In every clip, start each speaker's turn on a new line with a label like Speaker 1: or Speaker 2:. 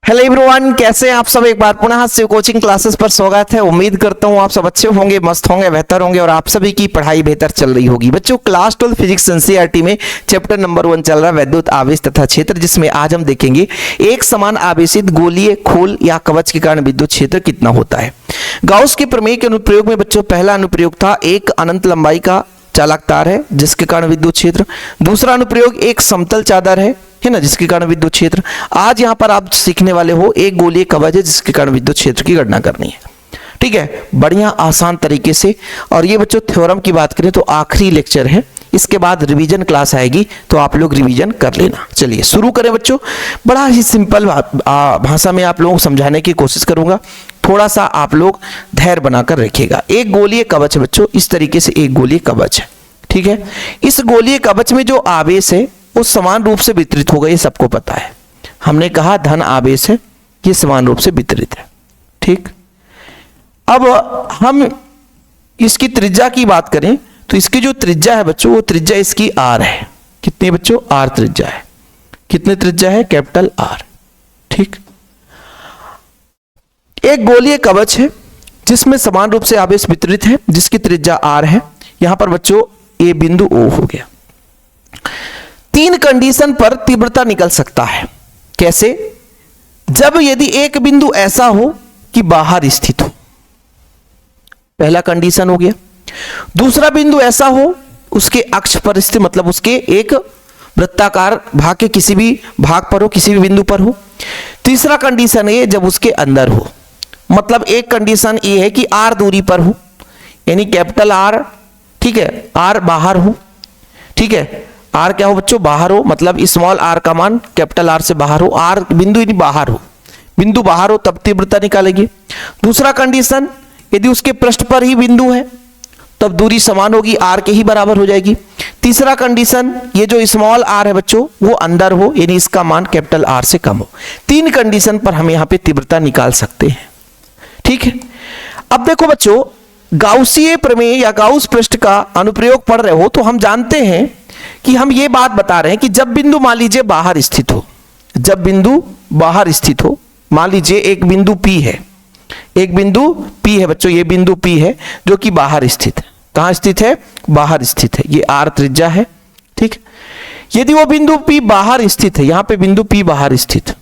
Speaker 1: Hello everyone, कैसे हैं आप सब। एक बार पुनः शिव कोचिंग क्लासेस पर स्वागत है। उम्मीद करता हूं आप सब अच्छे होंगे, मस्त होंगे, बेहतर होंगे और आप सभी की पढ़ाई बेहतर चल रही होगी। बच्चों, क्लास 12 फिजिक्स एनसीईआरटी में चैप्टर नंबर 1 चल रहा है वैद्युत आवेश तथा क्षेत्र, जिसमें आज हम देखेंगे एक समान आवेशित गोलीय खोल या कवच के कारण विद्युत क्षेत्र कितना होता है। गाउस के प्रमेय के अनुप्रयोग में बच्चों पहला अनुप्रयोग था एक अनंत लंबाई का चालक तार है जिसके कारण विद्युत क्षेत्र। दूसरा अनुप्रयोग एक समतल चादर है ना, जिसके कारण विद्युत क्षेत्र। आज यहां पर आप सीखने वाले हो एक गोलीय कवच है जिसके कारण विद्युत क्षेत्र की गणना करनी है। ठीक है, बढ़िया आसान तरीके से। और ये बच्चों थ्योरम की बात करें तो आखिरी लेक्चर है, इसके बाद रिवीजन क्लास आएगी तो आप लोग रिवीजन कर लेना। चलिए शुरू करें बच्चों। बड़ा ही सिंपल भाषा में आप लोगों को समझाने की कोशिश करूंगा, थोड़ा सा आप लोग धैर्य बनाकर रखिएगा। एक गोलीय कवच है बच्चों, इस तरीके से एक गोलीय कवच है। ठीक है, इस गोलीय कवच में जो आवेश है वो समान रूप से वितरित होगा, ये सबको पता है। हमने कहा धन आवेश है, ये समान रूप से वितरित है। ठीक, अब हम इसकी त्रिज्या की बात करें तो इसकी जो त्रिज्या है बच्चों, वो त्रिज्या इसकी आर है। कितनी बच्चों? आर त्रिज्या है। कितनी त्रिज्या है? Capital R. ठीक, एक गोलीय कवच है जिसमें समान रूप से आवेश वितरित है, जिसकी त्रिज्या आर है। यहां पर बच्चों ये बिंदु ओ हो गया। तीन कंडीशन पर तीव्रता निकल सकता है। कैसे? जब यदि एक बिंदु ऐसा हो कि बाहर स्थित हो, पहला कंडीशन हो गया। दूसरा बिंदु ऐसा हो उसके अक्ष पर स्थित, मतलब उसके एक वृत्ताकार भाग के किसी भी भाग पर हो, किसी भी बिंदु पर हो। तीसरा कंडीशन है जब उसके अंदर हो, मतलब एक कंडीशन ये है कि आर दूरी पर हो, यानी कैपिटल आर। ठीक है, आर बाहर हो। ठीक है, आर क्या हो बच्चों? बाहर हो, मतलब स्मॉल आर का मान कैपिटल आर से बाहर हो। आर बिंदु यानी बाहर हो, बिंदु बाहर हो तब तीव्रता निकालेंगे। दूसरा कंडीशन, यदि उसके पृष्ठ पर ही बिंदु है तब दूरी समान होगी, आर के ही बराबर हो जाएगी। तीसरा कंडीशन, ये जो स्मॉल आर है बच्चों वो अंदर हो, यानी इसका मान कैपिटल आर से कम हो। तीन कंडीशन पर हम यहां पे तीव्रता निकाल सकते हैं। ठीक है, अब देखो बच्चों, गाउसीय प्रमेय या गाउस पृष्ठ का अनुप्रयोग पढ़ रहे हो तो हम जानते हैं कि हम ये बात बता रहे हैं कि जब बिंदु मान लीजिए बाहर स्थित हो, जब बिंदु बाहर स्थित हो, मान लीजिए एक बिंदु P है, एक बिंदु P है बच्चों, ये बिंदु P है जो कि बाहर स्थित है। कहां स्थित है? बाहर स्थित है। ये R त्रिज्या है। ठीक, यदि वो बिंदु P बाहर स्थित है, यहां पे बिंदु P बाहर स्थित,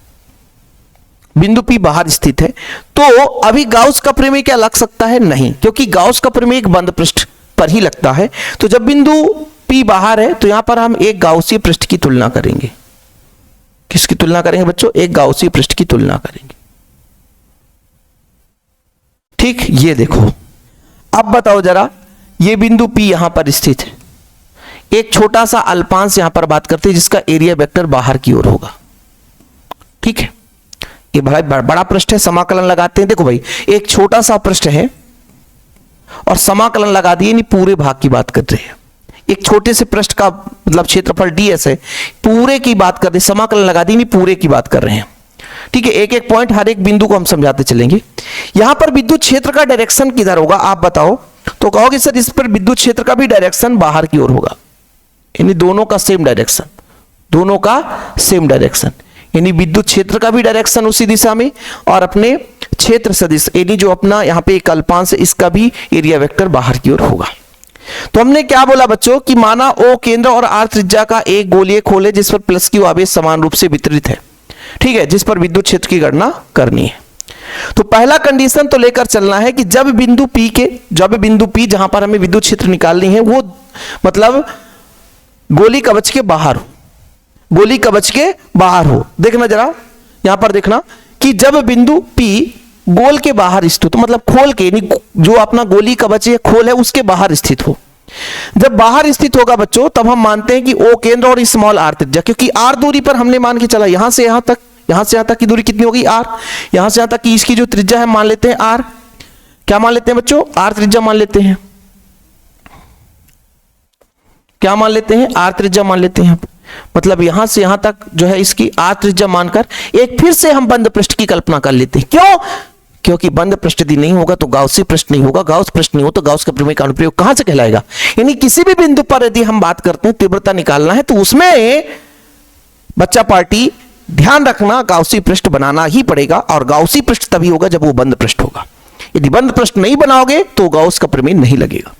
Speaker 1: बिंदु P बाहर स्थित है, तो अभी गाउस का प्रमेय क्या लग सकता है? नहीं, क्योंकि गाउस का प्रमेय एक बंद पृष्ठ पर ही लगता है। तो जब बिंदु P बाहर है तो यहां पर हम एक गाउसीय पृष्ठ की तुलना करेंगे। किसकी तुलना करेंगे बच्चों? एक गाउसीय पृष्ठ की तुलना करेंगे। ठीक, ये देखो, अब बताओ जरा, ये बिंदु P यहां पर स्थित है, एक छोटा सा अल्पांश यहां पर बात करते हैं जिसका एरिया वेक्टर बाहर की ओर होगा। ठीक है, ये बड़ा पृष्ठ है, समाकलन लगाते हैं। देखो भाई, एक छोटा सा पृष्ठ है और समाकलन लगा दिए, नहीं पूरे भाग की बात कर रहे हैं। एक छोटे से पृष्ठ का मतलब क्षेत्रफल ds है, पूरे की बात कर रहे हैं, समाकलन लगा दी, नहीं पूरे की बात कर रहे हैं। ठीक है, एक एक पॉइंट हर एक बिंदु को हम समझाते चलेंगे। यहां पर विद्युत क्षेत्र का डायरेक्शन किधर होगा आप बताओ? तो कहोगे सर इस पर विद्युत क्षेत्र का भी डायरेक्शन बाहर की ओर होगा, यानी दोनों का सेम डायरेक्शन, दोनों का सेम डायरेक्शन, यानी विद्युत क्षेत्र का भी डायरेक्शन उसी दिशा में और अपने क्षेत्र सदिश यानी जो अपना यहां पे एक अल्पांश, इसका भी एरिया वेक्टर बाहर की ओर होगा। तो हमने क्या बोला बच्चों कि माना O केंद्र और R त्रिज्या का एक गोलीय खोल है जिस पर प्लस Q आवेश समान रूप से वितरित है। ठीक है, जिस पर विद्युत क्षेत्र की गणना करनी है। तो पहला कंडीशन तो लेकर चलना है कि जब बिंदु P जहां पर हमें विद्युत क्षेत्र निकालनी है वो मतलब गोली कवच के बाहर हो, गोली कवच के बाहर हो। देखना जरा, यहां पर देखना कि जब बिंदु P गोल के बाहर स्थित हो, मतलब खोल के, जो अपना गोली कवच है खोल है उसके बाहर स्थित हो। जब बाहर स्थित होगा बच्चों तब हम मानते हैं कि O केंद्र और स्मॉल r त्रिज्या, क्योंकि r दूरी पर हमने मान के चला यहां से यहां तक, यहां से यहां तक की दूरी कितनी होगी? r। यहां से यहां तक की इसकी जो त्रिज्या है मान लेते हैं r। क्या मान लेते हैं बच्चों? r त्रिज्या मान लेते हैं। क्या मान लेते हैं? r त्रिज्या मान लेते हैं। मतलब यहां से यहां तक जो है इसकी r त्रिज्या मानकर एक फिर से हम बंद पृष्ठ की कल्पना कर लेते हैं। क्यों? क्योंकि बंद पृष्ठ यदि नहीं होगा तो गाउसी पृष्ठ नहीं होगा, गाउस पृष्ठ नहीं हो तो गाउस का प्रमेय का अनुप्रयोग कहां से कहलाएगा? यानी किसी भी बिंदु पर यदि हम बात करते हैं तीव्रता निकालना है तो उसमें बच्चा पार्टी ध्यान रखना गाउसी पृष्ठ बनाना ही पड़ेगा, और गाउसी पृष्ठ तभी होगा जब वो बंद पृष्ठ होगा। यदि बंद पृष्ठ नहीं बनाओगे तो गाउस का प्रमेय नहीं लगेगा।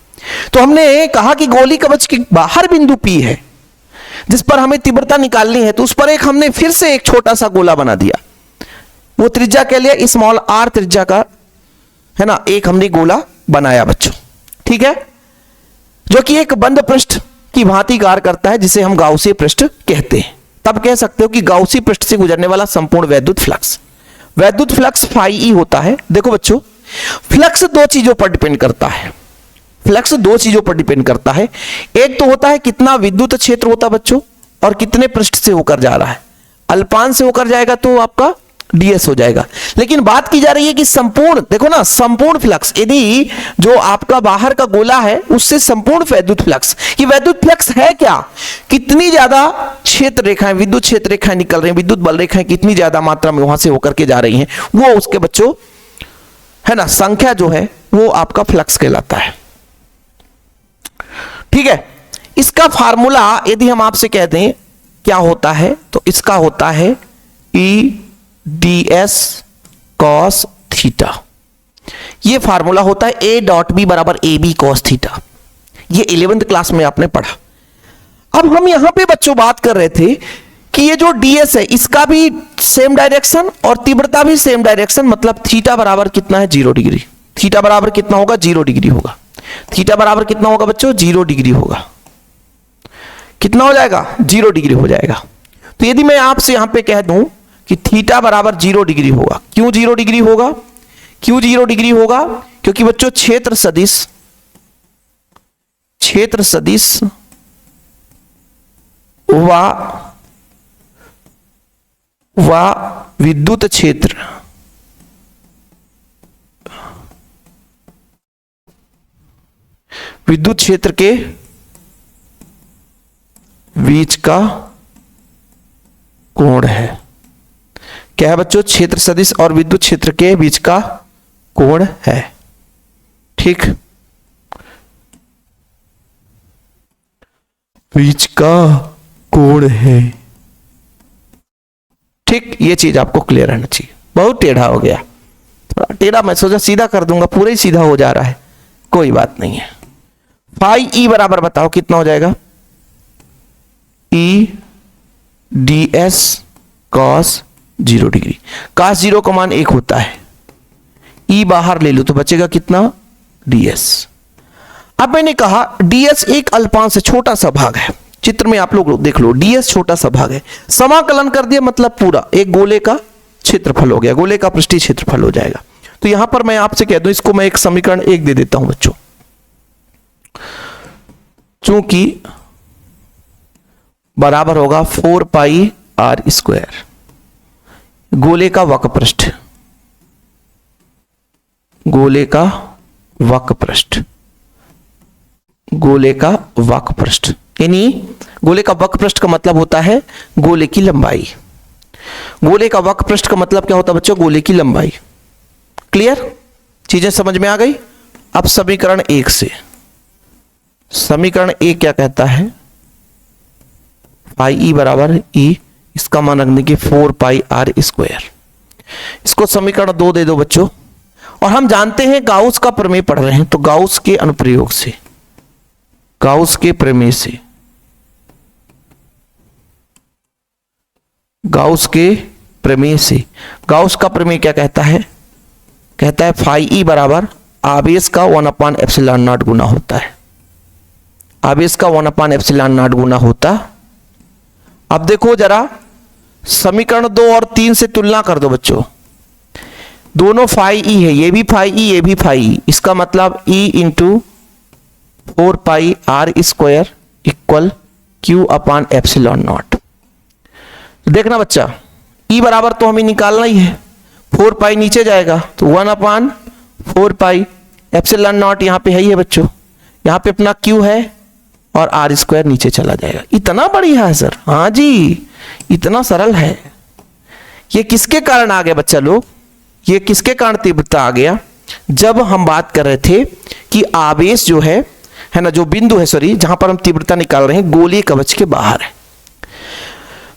Speaker 1: तो हमने कहा कि गोली कवच के बाहर बिंदु P है जिस पर हमें तीव्रता निकालनी है, तो उस पर एक हमने फिर से एक छोटा सा गोला बना दिया। वो त्रिज्या के लिए स्मॉल r त्रिज्या का है ना, एक हमने गोला बनाया बच्चों, ठीक है, जो कि एक बंद पृष्ठ की भांति कार्य करता है, जिसे हम गाउसी पृष्ठ कहते हैं। तब कह सकते हो कि गाउसी पृष्ठ से गुजरने वाला संपूर्ण वैद्युत फ्लक्स फाई ई होता है। देखो बच्चों, फ्लक्स दो चीजों पर डिपेंड करता है। एक तो होता है कितना विद्युत क्षेत्र होता है बच्चों, और कितने पृष्ठ से होकर जा रहा है। अल्पांश से होकर जाएगा तो आपका ds हो जाएगा। लेकिन बात की जा रही है कि संपूर्ण, देखो ना, संपूर्ण फ्लक्स, यदि जो आपका बाहर का गोला है उससे संपूर्ण वैद्युत फ्लक्स, ये वैद्युत फ्लक्स है क्या, कितनी ज्यादा क्षेत्र रेखाएं, विद्युत क्षेत्र रेखाएं निकल रही हैं, विद्युत बल रेखाएं कितनी ज्यादा मात्रा में वहां से होकर के जा रही हैं, वो उसके बच्चों है ना संख्या जो है वो आपका फ्लक्स कहलाता है। ठीक है, इसका फार्मूला यदि हम आपसे कह दें क्या होता है, तो इसका होता है ई ds cos थीटा। ये फार्मूला होता है a डॉट बी बराबर ए बी कॉस थीटा। ये 11th क्लास में आपने पढ़ा। अब हम यहां पे बच्चों बात कर रहे थे कि ये जो ds है इसका भी सेम डायरेक्शन और तीव्रता भी सेम डायरेक्शन, मतलब थीटा बराबर कितना है 0 डिग्री। थीटा बराबर कितना होगा 0 डिग्री होगा। थीटा बराबर कितना होगा बच्चों 0 डिग्री होगा। कितना हो जाएगा 0 डिग्री हो जाएगा। तो यदि मैं आपसे यहां पे कह दूं कि थीटा बराबर 0 डिग्री होगा, क्यों 0 डिग्री होगा, क्यों 0 डिग्री होगा, क्योंकि बच्चों क्षेत्र सदिश व विद्युत क्षेत्र के बीच का कोण है। क्या है बच्चों, क्षेत्र सदिश और विद्युत क्षेत्र के बीच का कोण है। ठीक, बीच का कोण है। ठीक, ये चीज आपको क्लियर रहना चाहिए। बहुत टेढ़ा हो गया, थोड़ा टेढ़ा, मैं सोचा सीधा कर दूंगा, पूरा ही सीधा हो जा रहा है, कोई बात नहीं है। फाई ई बराबर बताओ कितना हो जाएगा, ई ds cos 0 डिग्री। cos 0 का मान 1 होता है, e बाहर ले लो तो बचेगा कितना ds। अब मैंने कहा ds एक अल्पांश छोटा सा भाग है, चित्र में आप लोग देख लो, ds छोटा सा भाग है, समाकलन कर दिया मतलब पूरा एक गोले का क्षेत्रफल हो गया, गोले का पृष्ठीय क्षेत्रफल हो जाएगा। तो यहां पर मैं आपसे कह दूं, इसको मैं एक समीकरण 1 दे देता हूं बच्चों, चूंकि बराबर होगा 4 पाई r स्क्वायर, गोले का वक्रपृष्ठ, गोले का वक्रपृष्ठ, गोले का वक्रपृष्ठ, यानी गोले का वक्रपृष्ठ का मतलब होता है गोले की लंबाई। गोले का वक्रपृष्ठ का मतलब क्या होता है बच्चों, गोले की लंबाई। क्लियर, चीजें समझ में आ गई। अब समीकरण 1 से, समीकरण 1 क्या कहता है, पाई ई बराबर ई, इसका मान रखने की 4 पाई r स्क्वायर। इसको समीकरण 2 दे दो बच्चों। और हम जानते हैं गाउस का प्रमेय पढ़ रहे हैं, तो गाउस के अनुप्रयोग से, गाउस के प्रमेय से, गाउस के प्रमेय से, गाउस का प्रमेय क्या कहता है, कहता है फाई ई बराबर आवेश का 1/ε0 गुना होता है, आवेश का 1/ε0 गुना होता। अब देखो जरा समीकरण 2 और 3 से तुलना कर दो बच्चों, दोनों फाई ई है, ये भी फाई ई, ये भी फाई ई, इसका मतलब ई इंटू 4 पाई r स्क्वायर इक्वल Q/ε0। देखना बच्चा, ई बराबर तो हमें निकालना ही है, 4 पाई नीचे जाएगा तो 1/4 पाई, ε0 यहां पे है ही है बच्चों, यहां पे अपना Q है और r स्क्वायर नीचे चला जाएगा। इतना बढ़िया है सर, हाँ जी इतना सरल है। ये किसके कारण आ गया बच्चा लोग, ये किसके कारण तीव्रता आ गया, जब हम बात कर रहे थे कि आवेश जो है ना, जो बिंदु है, सॉरी, जहां पर हम तीव्रता निकाल रहे हैं गोलीय कवच के बाहर है।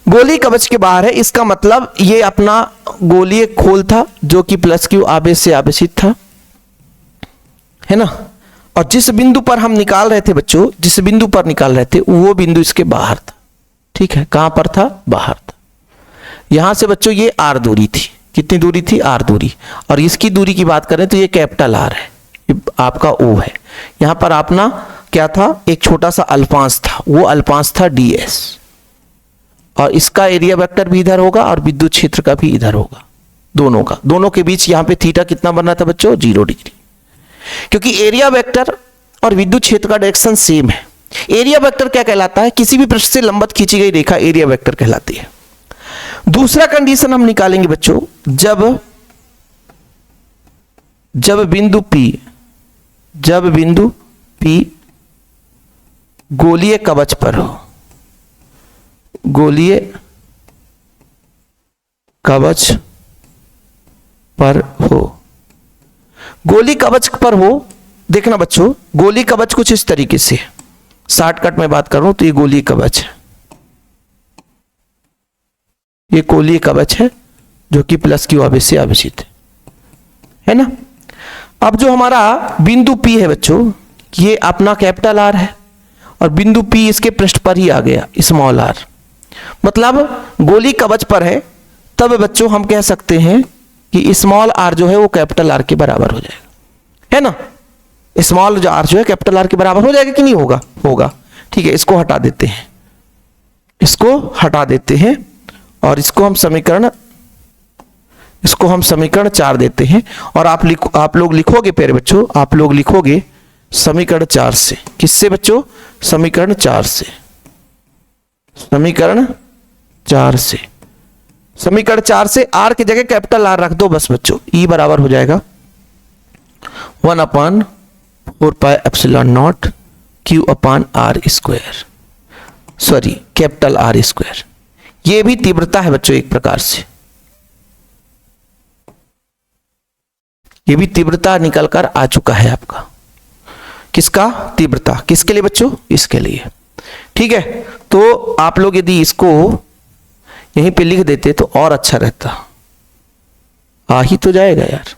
Speaker 1: गोली कवच के बाहर है, इसका मतलब ये अपना गोलीय खोल था जो कि प्लस क्यू आवेश से आवेशित था, है ना। और जिस बिंदु पर हम निकाल रहे थे बच्चों, जिस बिंदु पर निकाल रहे थे वो बिंदु इसके बाहर था, ठीक है। कहां पर था? बाहर था। यहां से बच्चों ये आर दूरी थी, कितनी दूरी थी? आर दूरी। और इसकी दूरी की बात करें तो ये कैपिटल आर है, ये आपका ओ है। यहां पर अपना क्या था? एक छोटा सा अल्पांश था, वो अल्पांश था ds। और इसका एरिया वेक्टर भी इधर होगा और विद्युत क्षेत्र का भी इधर होगा, दोनों का। दोनों के बीच यहां पे थीटा कितना बन रहा था बच्चों? 0 डिग्री। क्योंकि एरिया वेक्टर और विद्युत क्षेत्र का डायरेक्शन सेम है। एरिया वेक्टर क्या कहलाता है? किसी भी पृष्ठ से लंबवत खींची गई रेखा एरिया वेक्टर कहलाती है। दूसरा कंडीशन हम निकालेंगे बच्चों, जब बिंदु P गोलीय कवच पर हो, गोलीय कवच पर हो, गोली कवच पर हो। देखना बच्चों, गोली कवच कुछ इस तरीके से, शॉर्टकट में बात कर रहा हूं तो ये गोली कवच है, ये गोलीय कवच है जो कि प्लस क्यू आवेश से आवेशित है ना। अब जो हमारा बिंदु P है बच्चों, ये अपना कैपिटल आर है और बिंदु P इसके पृष्ठ पर ही आ गया, स्मॉल आर। मतलब गोली कवच पर है, तब बच्चों हम कह सकते हैं कि स्मॉल आर जो है वो कैपिटल आर के बराबर हो जाएगा, है ना। स्मॉल आर जो है कैपिटल आर के बराबर हो जाएगा कि नहीं होगा? होगा। ठीक है, इसको हटा देते हैं, इसको हटा देते हैं और इसको हम समीकरण 4 देते हैं। और आप लोग लिखोगे प्यारे बच्चों, आप लोग लिखोगे समीकरण 4 से। किससे बच्चों? समीकरण 4 से। समीकरण 4 से, समीकरण 4 से आर की जगह कैपिटल आर रख दो बस बच्चों। ई बराबर हो जाएगा 1/4 pi epsilon not Q upon R square, sorry capital R square. ये भी तीव्रता है बच्चों एक प्रकार से, ये भी तीव्रता निकल कर आ चुका है आपका। किसका? तीव्रता। किसके लिए बच्चों? इसके लिए। ठीक है, तो आप लोग यदि इसको यहीं पे लिख देते तो और अच्छा रहता। आ ही तो जाएगा यार।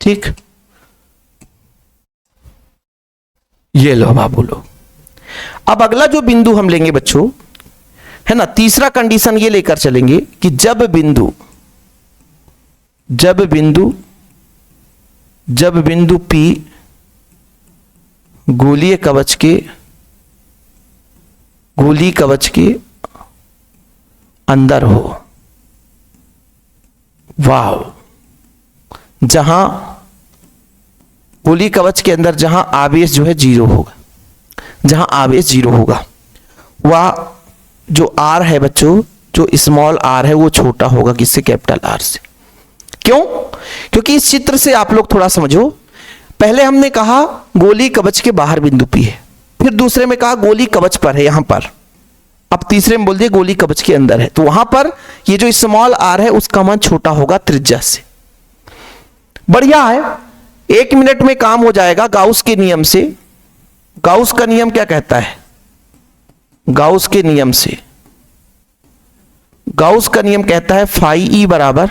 Speaker 1: ठीक, ये लो बाबू लो। अब अगला जो बिंदु हम लेंगे बच्चों, है ना, तीसरा कंडीशन ये लेकर चलेंगे कि जब बिंदु P गोलीय कवच के अंदर हो, वाह, जहां गोली कवच के अंदर जहां आवेश जो है 0 होगा, जहां आवेश 0 होगा, वह जो आर है बच्चों, जो स्मॉल आर है वो छोटा होगा किससे? कैपिटल आर से। क्यों? क्योंकि इस चित्र से आप लोग थोड़ा समझो। पहले हमने कहा गोली कवच के बाहर बिंदु P है, फिर दूसरे में कहा गोली कवच पर है यहां पर, अब तीसरे में बोल दिए गोली कवच के अंदर है। तो वहां पर ये जो स्मॉल आर है उसका मान छोटा होगा त्रिज्या से। बढ़िया है, 1 मिनट में काम हो जाएगा गाउस के नियम से। गाउस का नियम क्या कहता है? गाउस के नियम से, गाउस का नियम कहता है फाई ई बराबर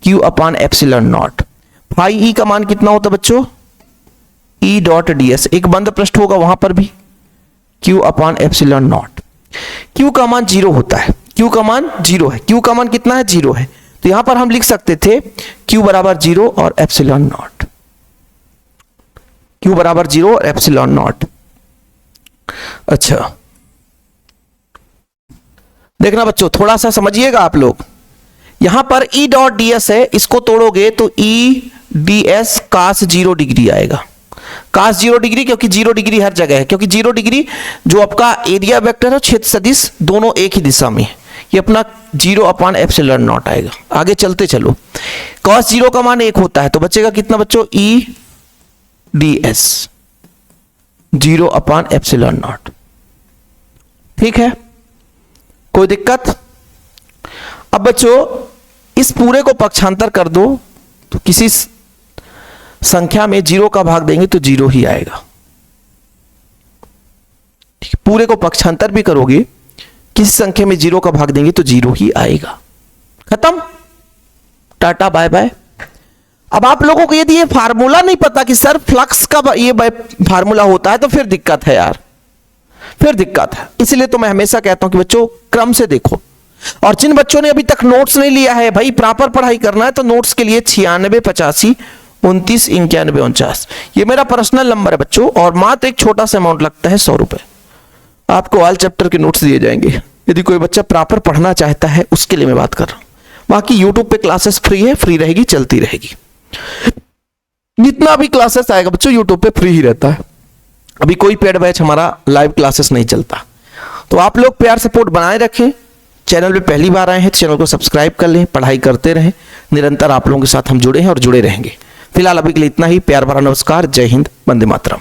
Speaker 1: Q upon epsilon not. Phi E का मान कितना होता है बच्चों? E dot ds। एक बंद पृष्ठ होगा वहां पर भी, Q upon epsilon not. Q का मान 0 होता है, क्यू का मान 0 है। क्यू का मान कितना है? 0 है। तो यहां पर हम लिख सकते थे क्यू बराबर 0 और एप्सिलॉन नॉट, क्यू बराबर 0 और एप्सिलॉन नॉट। अच्छा देखना बच्चों, थोड़ा सा समझिएगा आप लोग। यहां पर E डॉट ds है, इसको तोड़ोगे तो E ds cos 0 डिग्री आएगा। cos 0 डिग्री, क्योंकि 0 डिग्री हर जगह है, क्योंकि 0 डिग्री जो आपका एरिया वेक्टर है, क्षेत्र सदिश, दोनों एक ही दिशा में है। ये अपना 0 अपान एप्सिलॉन नॉट आएगा। आगे चलते चलो, cos 0 का मान 1 होता है, तो बचेगा कितना बच्चों? E ds 0 upon epsilon not. ठीक है, कोई दिक्कत? अब बच्चों इस पूरे को पक्षांतर कर दो तो किसी संख्या में 0 का भाग देंगे तो 0 ही आएगा। पूरे को पक्षांतर भी करोगे, किसी संख्या में 0 का भाग देंगे तो 0 ही आएगा। खत्म, टाटा बाय बाय। अब आप लोगों को यदि ये फार्मूला नहीं पता कि सर फ्लक्स का ये फार्मूला होता है तो फिर दिक्कत है यार, फिर दिक्कत है। इसलिए तो मैं हमेशा कहता हूं कि बच्चों क्रम से देखो। और जिन बच्चों ने अभी तक नोट्स नहीं लिया है, भाई प्रॉपर पढ़ाई करना है तो नोट्स के लिए 96 85 29 91 49 ये मेरा पर्सनल नंबर है बच्चों। और मात्र एक छोटा सा अमाउंट लगता है 100 रुपए, आपको ऑल चैप्टर के नोट्स दिए जाएंगे यदि कोई बच्चा प्रॉपर पढ़ना चाहता है, उसके लिए मैं बात कर रहा हूं। बाकी यूट्यूब पे क्लासेस फ्री है, फ्री रहेगी, चलती रहेगी। जितना भी क्लासेस आएगा बच्चों यूट्यूब पे फ्री ही रहता है। अभी कोई पेड बैच हमारा लाइव क्लासेस नहीं चलता। तो आप लोग प्यार सपोर्ट बनाए रखें। चैनल पे पहली बार आए हैं, चैनल को सब्सक्राइब कर लें, पढ़ाई करते रहें। निरंतर आप लोगों के साथ हम जुड़े हैं और जुड़े रहेंगे। फिलहाल अभी के लिए इतना ही। प्यार भरा नमस्कार, जय हिंद, वंदे मातरम।